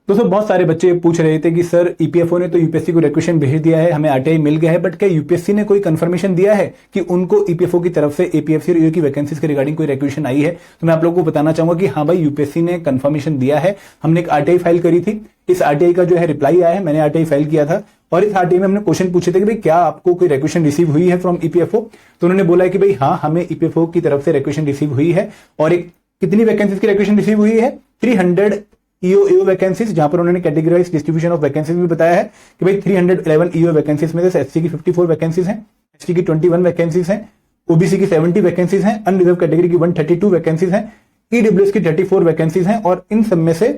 दोस्तों बहुत सारे बच्चे पूछ रहे थे कि सर ईपीएफओ ने तो यूपीएससी को रिक्वेशन भेज दिया है, हमें आरटीआई मिल गया है, बट क्या यूपीएससी ने कोई कंफर्मेशन दिया है कि उनको ईपीएफओ की तरफ से एपीएफसी और ईओ की वैकेंसीज के रिगार्डिंग कोई रिक्वेशन आई है? तो मैं आप लोगों को बताना चाहूंगा कि हाँ भाई, यूपीएससी ने कंफर्मेशन दिया है। हमने एक आरटीआई फाइल करी थी, इस आरटीआई का जो है रिप्लाई आया है, मैंने आरटीआई फाइल किया था और इस आरटीआई में हमने क्वेश्चन पूछे थे कि भाई क्या आपको कोई रिक्वेशन रिसीव हुई है फ्रॉम ईपीएफओ? तो उन्होंने बोला है कि भाई हाँ, हमें ईपीएफओ की तरफ से रिक्वेशन रिसीव हुई है और एक कितनी वैकेंसीज की रिक्वेशन रिसीव हुई है? 300 ईओ वैकेंसीज, जहां पर उन्होंने कैटेगराइज डिस्ट्रीब्यूशन ऑफ वैकेंसीज भी बताया है कि भाई 311 ईओ वैकेंसीज में से एससी की 54 वैकेंसीज हैं, एसटी की 21 वैकेंसीज हैं, ओबीसी की 70 वैकेंसीज हैं, अनरिजर्व कैटेगरी की 132 वैकेंसीज हैं, ईडब्ल्यूएस की 34 वैकेंसीज हैं और इन सब में से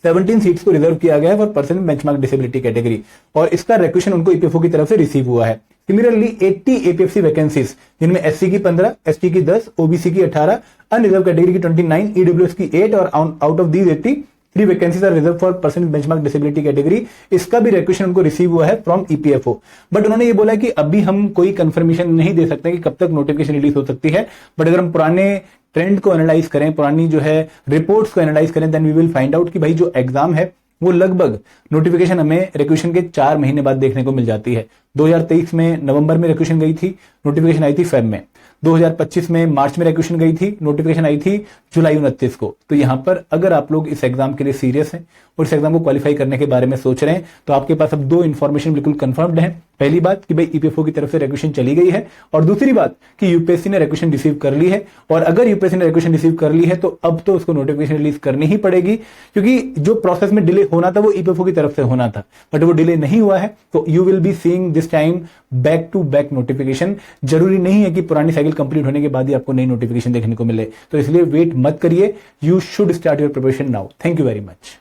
17 सीट्स को रिजर्व किया गया है for person with benchmark disability category और इसका रिक्वेशन उनको ईपीएफओ की तरफ से रिसीव हुआ है। सिमिलरली 80 एपीएफसी वैकेंसीज, जिनमें एससी की 15, एसटी की 10, ओबीसी की 18, अनरिजर्व कैटेगरी की 29, ईडब्ल्यूएस की 8 और out of these 80 3 vacancies are reserved for person with benchmark disability category. इसका भी रिक्वेशन उनको रिसीव हुआ है फ्रॉम ईपीएफओ। बट उन्होंने ये बोला कि अभी हम कोई कंफर्मेशन नहीं दे सकते कि कब तक नोटिफिकेशन रिलीज हो सकती है, बट अगर हम पुराने ट्रेंड को एनालाइज करें, पुरानी जो है रिपोर्ट्स को एनालाइज करें, then we will find out कि भाई जो एग्जाम है वो लगभग नोटिफिकेशन हमें रिक्वेशन के 4 महीने बाद देखने को मिल जाती है। 2023 में नवंबर में रिक्वेशन गई थी, नोटिफिकेशन आई थी फेब में। 2025 में मार्च में रिक्वेशन गई थी, नोटिफिकेशन आई थी जुलाई 29 को। तो यहां पर अगर आप लोग इस एग्जाम के लिए सीरियस हैं और इस एग्जाम को क्वालिफाई करने के बारे में सोच रहे हैं तो आपके पास अब 2 इन्फॉर्मेशन बिल्कुल कंफर्म्ड है। पहली बात कि भाई ईपीएफओ की तरफ से रिक्वेशन चली गई है और दूसरी बात कि यूपीएससी ने रिक्वेशन रिसीव कर ली है और अगर यूपीएससी ने रिक्वेशन रिसीव कर ली है तो अब तो उसको नोटिफिकेशन रिलीज करनी ही पड़ेगी, क्योंकि जो प्रोसेस में डिले होना था वो ईपीएफओ की तरफ से होना था, बट वो डिले नहीं हुआ है। तो you will be seeing this time back to back notification. जरूरी नहीं है कि पुरानी साइकिल कंप्लीट होने के बाद ही आपको नई नोटिफिकेशन देखने को मिले, तो इसलिए वेट मत करिए। You should start your preparation now. Thank you very much.